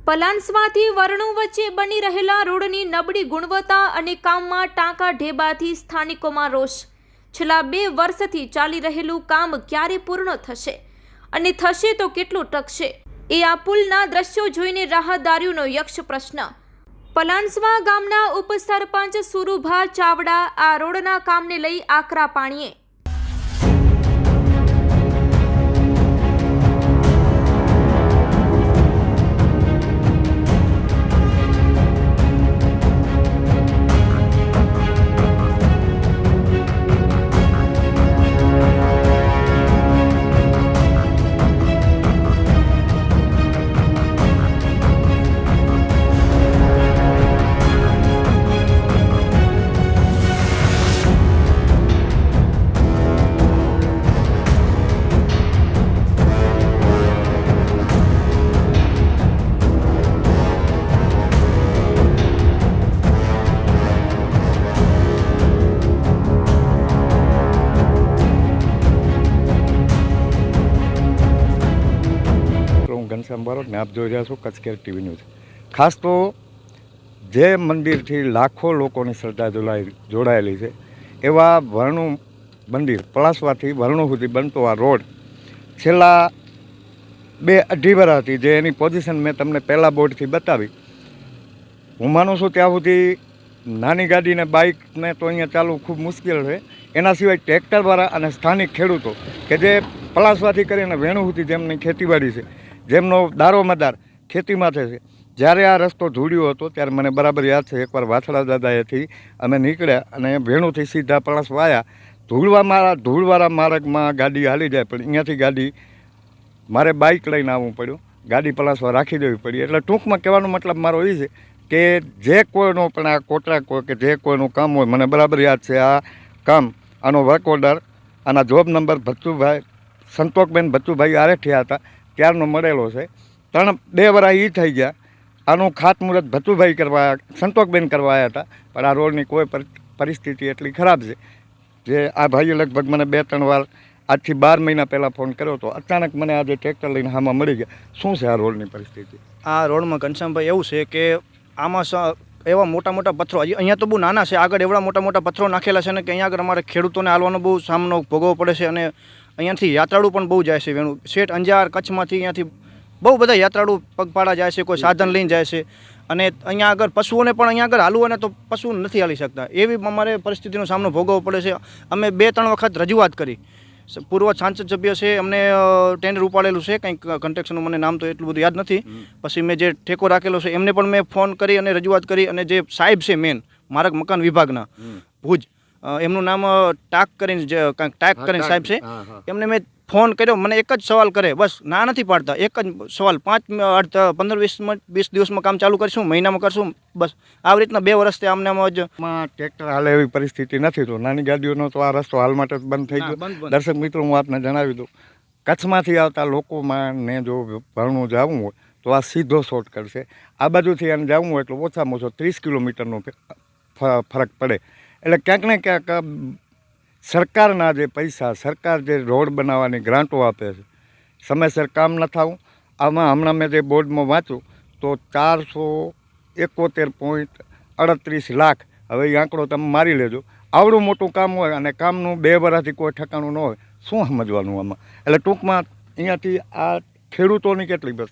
પલાન્સવાથી વરણુ વચ્ચે બની રહેલા રોડની નબળી ગુણવત્તા અને કામમાં ટાંકા ઢેબાથી સ્થાનિકોમાં રોષ। છેલ્લા 2 વર્ષથી ચાલી રહેલું કામ ક્યારે પૂર્ણ થશે અને થશે તો કેટલું ટકશે એ આ પુલના દ્રશ્યો જોઈને રાહદારીઓનો યક્ષ પ્રશ્ન। પલાન્સવા ગામના ઉપસરપંચ સુરુભા ચાવડા આ રોડના કામને લઈ આકરા પાણીએ। ઘનશ્યામ બારોટ ને આપ જોઈ રહ્યા છો કચ્છ કેર ટીવી ન્યૂઝ। ખાસ તો જે મંદિરથી લાખો લોકોની શ્રદ્ધા જોડાયેલી છે એવા વરણુ મંદિર પલાસવાથી વરણુ સુધી બનતો આ રોડ છેલ્લા 2-2.5 વર્ષથી જે એની પોઝિશન મેં તમને પહેલાં બોર્ડથી બતાવી। હું માનું છું ત્યાં સુધી નાની ગાડી ને બાઇકને તો અહીંયા ચાલવું ખૂબ મુશ્કેલ છે। એના સિવાય ટ્રેક્ટરવાળા અને સ્થાનિક ખેડૂતો કે જે પલાસવાથી કરીને વેણુ સુધી જેમની ખેતીવાડી છે, જેમનો દારોમદાર ખેતીમાં છે, જ્યારે આ રસ્તો ધૂળ્યો હતો ત્યારે મને બરાબર યાદ છે એકવાર વાછડા દાદાએથી અમે નીકળ્યા અને વેણુથી સીધા પલાસવા આવ્યા। ધૂળવાળા માર્ગમાં ગાડી હાલી જાય પણ અહીંયાથી ગાડી મારે બાઇક લઈને આવવું પડ્યું, ગાડી પલાસવા રાખી દેવી પડી। એટલે ટૂંકમાં કહેવાનો મતલબ મારો એ છે કે જે કોઈનો પણ આ કોન્ટ્રાક્ટ હોય કે જે કોઈનું કામ હોય, મને બરાબર યાદ છે આ કામ, આનો વર્ક ઓર્ડર, આના જોબ નંબર ભત્તુભાઈ સંતોકબેન ભત્તુભાઈ આરેઠિયા હતા ત્યારનો મળેલો છે। 2 વર્ષ એ થઈ ગયા। આનું ખાતમુહૂર્ત ભત્તુભાઈ સંતોકબેન કરવા આવ્યા હતા પણ આ રોડની કોઈ પરિસ્થિતિ એટલી ખરાબ છે જે આ ભાઈએ લગભગ મને 2-3 વાર આજથી 12 મહિના પહેલાં ફોન કર્યો હતો। અચાનક મને આજે ટ્રેક્ટર લઈને હામાં મળી ગયા। શું છે આ રોડની પરિસ્થિતિ? આ રોડમાં ઘનશ્યામભાઈ એવું છે કે આમાં એવા મોટા મોટા પથ્થરો, અહીંયા તો બહુ નાના છે, આગળ એવડા મોટા મોટા પથ્થરો નાખેલા છે ને કે અહીંયા આગળ અમારે ખેડૂતોને હાલવાનો બહુ સામનો ભોગવવો પડે છે। અને અહીંયાથી યાત્રાળુ પણ બહુ જાય છે વેણુ શેઠ અંજાર કચ્છમાંથી અહીંયાથી બહુ બધા યાત્રાળુ પગપાળા જાય છે, કોઈ સાધન લઈને જાય છે। અને અહીંયા આગળ પશુઓને પણ અહીંયા આગળ હાલવું અને તો પશુ નથી હાલી શકતા, એવી અમારે પરિસ્થિતિનો સામનો ભોગવવો પડે છે। અમે 2-3 વખત રજૂઆત કરી, પૂર્વ સાંસદ સભ્ય છે અમને ટેન્ડર ઉપાડેલું છે, કંઈક કન્સ્ટ્રક્શનનું મને નામ તો એટલું બધું યાદ નથી। પછી મેં જે ઠેકો રાખેલો છે એમને પણ મેં ફોન કરી અને રજૂઆત કરી। અને જે સાહેબ છે મેન માર્ગ મકાન વિભાગના ભુજ, એમનું નામ ટાક કરીને સાહેબ છે, એમને મેં ફોન કર્યો। મને એક જ સવાલ કરે, બસ ના નથી પાડતા, એક જ સવાલ, 15-20 દિવસમાં કામ ચાલુ કરીશું, મહિનામાં કરશું, બસ આવી રીતના 2 વર્ષથી આમને આમ જ ટ્રેક્ટર હાલે એવી પરિસ્થિતિ નથી। તો નાની ગાડીઓનો તો આ રસ્તો હાલ માટે બંધ થઈ ગયો। દર્શક મિત્રો, હું આપને જણાવી દઉં, કચ્છમાંથી આવતા લોકોમાં ને જો વરણુ જવું હોય તો આ સીધો શોર્ટકટ છે। આ બાજુથી આને જવું હોય એટલે ઓછામાં ઓછો 30 કિલોમીટરનો ફરક પડે। એટલે ક્યાંક ને ક્યાંક સરકારના જે પૈસા, સરકાર જે રોડ બનાવવાની ગ્રાન્ટો આપે છે, સમયસર કામ ન થવું। આમાં હમણાં મેં જે બોર્ડમાં વાંચ્યું તો 471.38 લાખ, હવે એ આંકડો તમે મારી લેજો। આવડું મોટું કામ હોય અને કામનું 2 વર્ષથી કોઈ ઠકાણું ન હોય, શું સમજવાનું આમાં? એટલે ટૂંકમાં અહીંયાથી આ ખેડૂતોની કેટલી બસ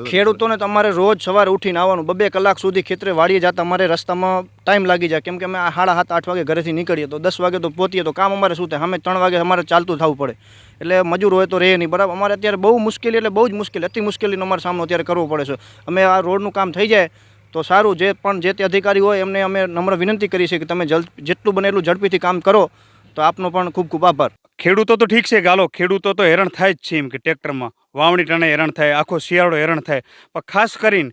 ખેડૂતોને તમારે રોજ સવારે ઉઠીને આવવાનું, 2-2 કલાક સુધી ખેતરે વાડીએ જતા અમારે રસ્તામાં ટાઈમ લાગી જાય, કેમ કે અમે 7:30-8 વાગે ઘરેથી નીકળીએ તો 10 વાગે તો પહોંચીએ તો કામ અમારે શું થાય, અમે 3 વાગે અમારે ચાલતું થવું પડે। એટલે મજૂર હોય તો રહે નહીં, બરાબર। અમારે અત્યારે બહુ મુશ્કેલી, એટલે બહુ જ મુશ્કેલી, અતિ મુશ્કેલીનો અમારો સામનો અત્યારે કરવો પડે છે। અમે આ રોડનું કામ થઈ જાય તો સારું, જે તે અધિકારી હોય એમને અમે નમ્ર વિનંતી કરી છે કે તમે જેટલું બને એટલું ઝડપીથી કામ કરો, તો આપનો પણ ખૂબ ખૂબ આભાર। ખેડૂતો તો ઠીક છે, ગાલો ખેડૂતો તો હેરાન થાય જ છે, એમ કે ટ્રેક્ટરમાં વાવણી ટાણે હેરાન થાય, આખો શિયાળો હેરાન થાય, પણ ખાસ કરીને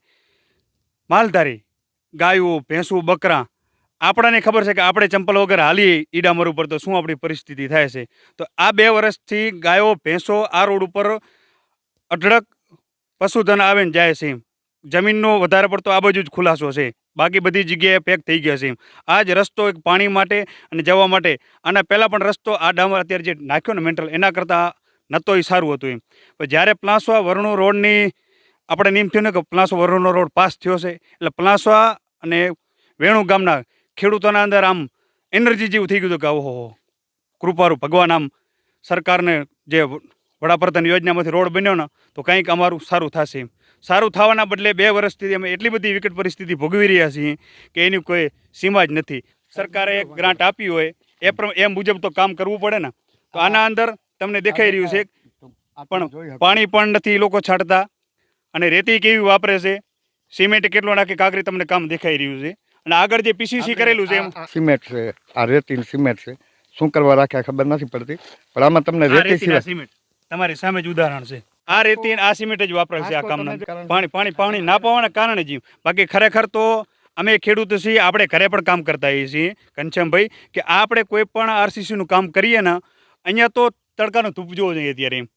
માલધારી ગાયું, ભેંસું, બકરા, આપણાને ખબર છે કે આપણે ચંપલ વગર હાલીએ ઈડામર ઉપર તો શું આપણી પરિસ્થિતિ થાય છે। તો આ 2 વર્ષથી ગાયો ભેંસો આ રોડ ઉપર અઢળક પશુધન આવે ને જાય છે। જમીનનો વધારે પડતો આ બાજુ જ ખુલાસો છે, બાકી બધી જગ્યાએ પેક થઈ ગયા છે। આ જ રસ્તો એક પાણી માટે અને જવા માટે, આના પહેલાં પણ રસ્તો આ ડામર અત્યારે જે નાખ્યો ને મેન્ટલ, એના કરતાં નહોતો એ સારું હતું એમ। પણ જ્યારે પ્લાસવા વરણુ રોડની આપણે એમ થયું ને કે પલાસવા વરુણનો રોડ પાસ થયો છે એટલે પલાસવા અને વેણુ ગામના ખેડૂતોના અંદર આમ એનર્જી જેવું થઈ ગયું હતું કે ઓહો કૃપારું ભગવાન આમ સરકારને જે વડાપ્રધાન યોજનામાંથી રોડ બન્યો ને તો કંઈક અમારું સારું થશે એમ. સારું થવાના બદલે 2 વર્ષથી અમે એટલી બધી વિકટ પરિસ્થિતિ ભોગવી રહ્યા છીએ કે એની કોઈ સીમા જ નથી. સરકારે એક ગ્રાન્ટ આપી હોય એ મુજબ તો કામ કરવું પડે ને. તો આના અંદર તમને દેખાઈ રહ્યું છે પણ પાણી પણ નથી લોકો છાંટતા અને રેતી કેવી વાપરે છે, સિમેન્ટ કેટલો નાખે કાંકરી તમને કામ દેખાઈ રહ્યું છે. અને આગળ જે પીસીસી કરેલું છે એમ સિમેન્ટ છે, આ રેતી સિમેન્ટ છે, શું કરવા રાખ્યા ખબર નથી પડતી. પણ આમાં તમને રેતી સિવાય સિમેન્ટ તમારી સામે જ ઉદાહરણ છે. આ રેતી આ સિમેન્ટ જ વાપરે છે આ કામના. પાણી ના પાવાના કારણે જ. બાકી ખરેખર તો અમે ખેડૂત છીએ, આપણે ઘરે પણ કામ કરતા હોઈએ છીએ ઘનશ્યામભાઈ, કે આપણે કોઈ પણ આરસીસીનું કામ કરીએ ને અહીંયા તો તડકાનો ધૂપ જોવો જોઈએ અત્યારે એમ.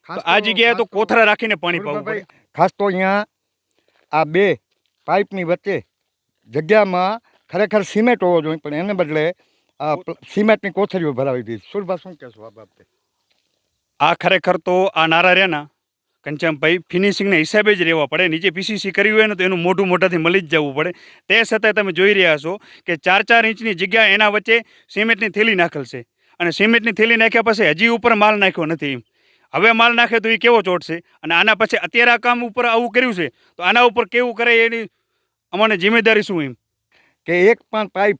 તો આ જગ્યાએ તો કોથળા રાખીને પાણી પાવું પડે. ખાસ તો અહીંયા આ 2 પાઇપની વચ્ચે જગ્યામાં ખરેખર સિમેન્ટ હોવો જોઈએ, પણ એને બદલે આ સિમેન્ટની કોથળીઓ ભરાવી દીધી. સુરભા શું કહેશો આ બાબતે? આ ખરેખર તો આ નારા રહ્યા ઘનશ્યામભાઈ ફિનિશિંગના હિસાબે જ રહેવા પડે. નીચે પીસીસી કર્યું હોય ને તો એનું મોઢું મોઢાથી મળી જ જવું પડે. તે છતાંય તમે જોઈ રહ્યા છો કે 4-4 ઇંચની જગ્યા એના વચ્ચે સિમેન્ટની થેલી નાખેલ છે અને સિમેન્ટની થેલી નાખ્યા પછી હજી ઉપર માલ નાખ્યો નથી. હવે માલ નાખે તો એ કેવો ચોટશે? અને આના પછી અત્યારે આ કામ ઉપર આવું કર્યું છે તો આના ઉપર કેવું કરે એની અમારે જિમ્મેદારી શું એમ કે એક પણ પાઇપ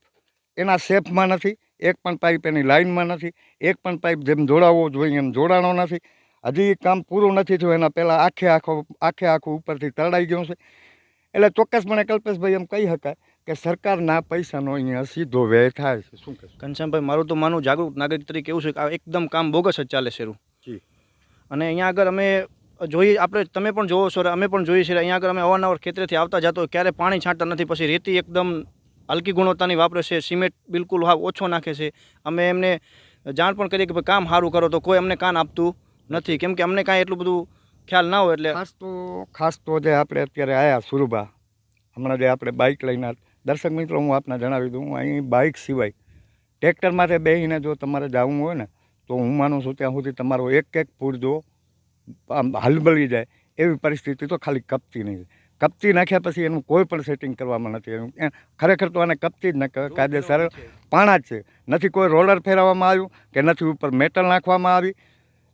એના શેપમાં નથી, એક પણ પાઇપ એની લાઇનમાં નથી, એક પણ પાઇપ જેમ જોડાવવો જોઈએ એમ જોડાણો નથી. હજી કામ પૂરું નથી થયું, એના પહેલાં આખે આખું ઉપરથી તરડાઈ ગયું છે. એટલે ચોક્કસપણે કલ્પેશભાઈ એમ કહી શકાય કે સરકારના પૈસાનો અહીંયા સીધો વ્યય થાય છે. શું કહેશો? ઘનશ્યામભાઈ, મારું તો માનવું જાગૃત નાગરિક તરીકે એવું છે કે આ એકદમ કામ બોગસ જ ચાલે છે. અને અહીંયા આગળ અમે જોઈએ, આપણે તમે પણ જોવો છો, અમે પણ જોઈએ છીએ, અહીંયા આગળ અમે અવારનવાર ખેતરેથી આવતા જતો ક્યારે પાણી છાંટતા નથી. પછી રેતી એકદમ હલકી ગુણવત્તાની વાપરે છે, સિમેન્ટ બિલકુલ ઓછો નાખે છે. અમે એમને જાણ પણ કરીએ કે ભાઈ કામ સારું કરો તો કોઈ અમને કાન આપતું નથી, કેમ કે અમને કાંઈ એટલું બધું ખ્યાલ ના હોય. એટલે ખાસ તો જે આપણે અત્યારે આવ્યા સુરભા, હમણાં જે આપણે બાઇક લઈને, દર્શક મિત્રો હું આપને જણાવી દઉં, અહીં બાઇક સિવાય ટ્રેક્ટરમાંથી બેસીને જો તમારે જવું હોય ને તો હું માનું છું ત્યાં સુધી તમારો એક ફૂટ જો આમ હલબલી જાય એવી પરિસ્થિતિ તો ખાલી કપતી નહીં. કપતી નાખ્યા પછી એનું કોઈ પણ સેટિંગ કરવામાં નથી. ખરેખર તો આને કપતી જ ન કહેવાય, કાયદેસર પાણા જ છે. નથી કોઈ રોલર ફેરવવામાં આવ્યું કે નથી ઉપર મેટલ નાખવામાં આવી.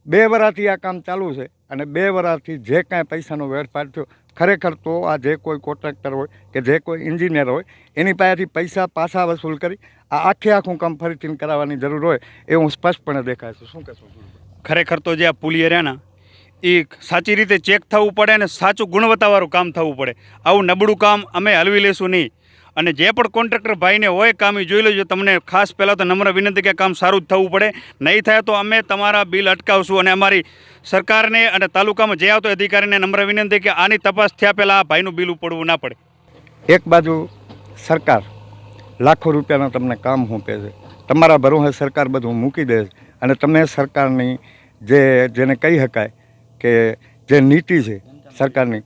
2 વર્ષથી આ કામ ચાલુ છે અને 2 વર્ષથી જે કાંઈ પૈસાનો વેડફાટ થયો, ખરેખર તો આ જે કોઈ કોન્ટ્રાક્ટર હોય કે જે કોઈ એન્જિનિયર હોય એની પાસેથી પૈસા પાછા વસૂલ કરી આ આખું કામ ફરીથી કરાવવાની જરૂર હોય એવું સ્પષ્ટપણે દેખાય છે. શું કહેશો? ખરેખર તો જે આ પુલિયા રહ્યા ને એ સાચી રીતે ચેક થવું પડે અને સાચું ગુણવત્તાવાળું કામ થવું પડે. આવું નબળું કામ અમે હલવી લેશું નહીં. અને જે પણ કોન્ટ્રાક્ટર ભાઈને હોય કામ એ જોઈ લેજો. તમને ખાસ પહેલાં તો નમ્ર વિનંતી કે કામ સારું જ થવું પડે. નહીં થાય તો અમે તમારા બિલ અટકાવશું. અને અમારી સરકારને અને તાલુકામાં જે આવતો અધિકારીને નમ્ર વિનંતી કે આની તપાસ થયા પહેલાં આ ભાઈનું બિલ ઉપડવું ના પડે. એક બાજુ સરકાર લાખો રૂપિયાના તમને કામ સોંપે છે, તમારા ભરોસે સરકાર બધું મૂકી દે છે અને તમે સરકારની જેને કહી શકાય કે જે નીતિ છે સરકારની,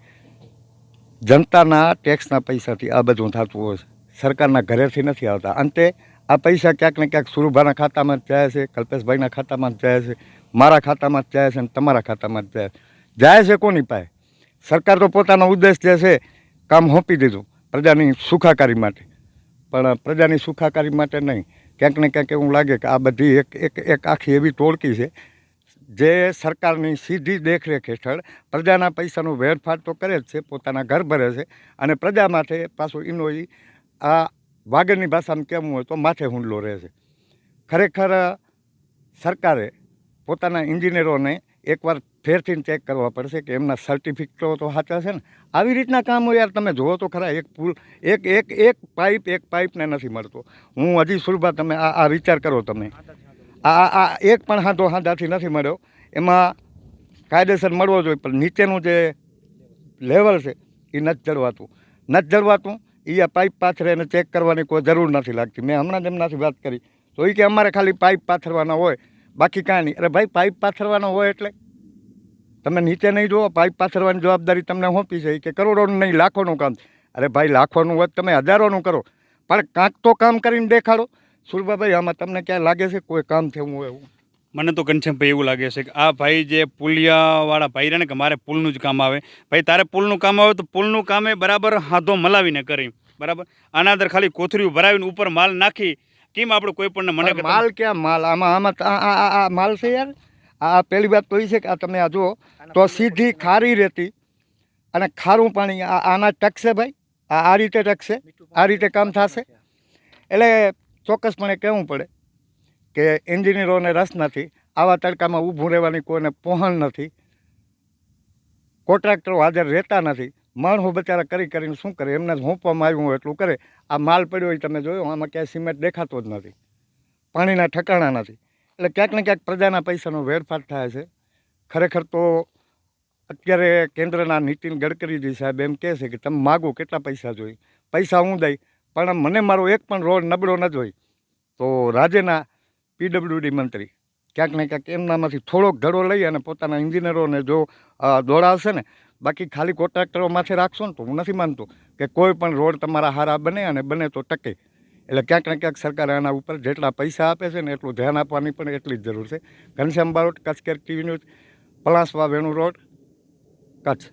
જનતાના ટેક્સના પૈસાથી આ બધું થતું હોય છે. સરકારના ઘરેથી નથી આવતા. અંતે આ પૈસા ક્યાંક ને ક્યાંક સુરભાના ખાતામાં જ જાય છે, કલ્પેશભાઈના ખાતામાં જ જાય છે, મારા ખાતામાં જ જાય છે અને તમારા ખાતામાં જ જાય છે. કોની પાસે? સરકાર તો પોતાનો ઉદ્દેશ જે છે કામ સોંપી દીધું પ્રજાની સુખાકારી માટે, પણ પ્રજાની સુખાકારી માટે નહીં. ક્યાંક ને ક્યાંક એવું લાગે કે આ બધી એક આખી એવી ટોળકી છે જે સરકારની સીધી દેખરેખ હેઠળ પ્રજાના પૈસાનો વેડફાટ તો કરે જ છે, પોતાના ઘર ભરે છે અને પ્રજા માટે પાછું એનો આ વાગડની ભાષામાં કહેવું હોય તો માથે હુંડલો રહે છે. ખરેખર સરકારે પોતાના એન્જિનિયરોને એકવાર ફેરથી ચેક કરવા પડશે કે એમના સર્ટિફિકેટો તો સાચા છે ને. આવી રીતના કામ હોય યાર, તમે જુઓ તો ખરા. એક પુલ એક પાઇપને નથી મળતો. હું હજી સુરભા તમે આ વિચાર કરો, તમે આ એક પણ હાંધાથી નથી મળ્યો. એમાં કાયદેસર મળવો જોઈએ પણ નીચેનું જે લેવલ છે એ નથી જળવાતું. એ આ પાઇપ પાથરે એને ચેક કરવાની કોઈ જરૂર નથી લાગતી. મેં હમણાં જ એમનાથી વાત કરી તો એ કે અમારે ખાલી પાઇપ પાથરવાના હોય, બાકી કાંઈ નહીં. અરે ભાઈ, પાઇપ પાથરવાનો હોય એટલે તમે નીચે નહીં જુઓ? પાઇપ પાથરવાની જવાબદારી તમને સોંપી છે કે કરોડોનું નહીં લાખોનું કામ. અરે ભાઈ, લાખોનું હોય તમે હજારોનું કરો, પણ કાંક તો કામ કરીને દેખાડો. સુરભાભાઈ, આમાં તમને ક્યાં લાગે છે કોઈ કામ થયું હોય એવું? મને તો ઘનશ્યામભાઈ એવું લાગે છે કે આ ભાઈ જે પુલિયાવાળા ભાઈ રહે ને કે મારે પુલનું જ કામ આવે, ભાઈ તારે પુલનું કામ આવે તો પુલનું કામ એ બરાબર હાથો મલાવીને કરી, બરાબર. આના અંદર ખાલી કોથળીઓ ભરાવીને ઉપર માલ નાખી કેમ આપણે કોઈ પણ મને કે માલ ક્યાં માલ આમાં આ માલ છે યાર. આ પહેલી વાત તો એ છે કે આ તમે આ જુઓ તો સીધી ખારી રહેતી અને ખારું પાણી આના ટકશે ભાઈ, આ રીતે ટકશે, આ રીતે કામ થશે. એટલે ચોક્કસપણે કહેવું પડે કે એન્જિનિયરોને રસ નથી, આવા તડકામાં ઊભું રહેવાની કોઈને પહોંચ નથી, કોન્ટ્રાક્ટરો હાજર રહેતા નથી, માણસો બચારા કરીને શું કરે, એમને જ હોંપવામાં આવ્યું હોય એટલું કરે. આ માલ પડ્યો હોય તમે જોયો, આમાં ક્યાંય સિમેન્ટ દેખાતો જ નથી, પાણીના ઠકાણા નથી. એટલે ક્યાંક ને ક્યાંક પ્રજાના પૈસાનો વેડફાટ થાય છે. ખરેખર તો અત્યારે કેન્દ્રના નીતિન ગડકરીજી સાહેબ એમ કહે છે કે તમે માગો કેટલા પૈસા જોઈએ, પૈસા હું દઈ, પણ મને મારો એક પણ રોડ નબળો ન જોઈ. તો રાજ્યના PWD મંત્રી ક્યાંક ને ક્યાંક એમનામાંથી થોડોક ધડો લઈ અને પોતાના એન્જિનિયરોને જો દોડાવશે ને, બાકી ખાલી કોન્ટ્રાક્ટરો માથે રાખશો ને તો હું નથી માનતો કે કોઈ પણ રોડ તમારા હારા બને અને બને તો ટકે. એટલે ક્યાંક ને ક્યાંક સરકારે આના ઉપર જેટલા પૈસા આપે છે ને એટલું ધ્યાન આપવાની પણ એટલી જ જરૂર છે. Ghanshyam Barot, Kutch care TV news, Palasva Venu road, Kutch.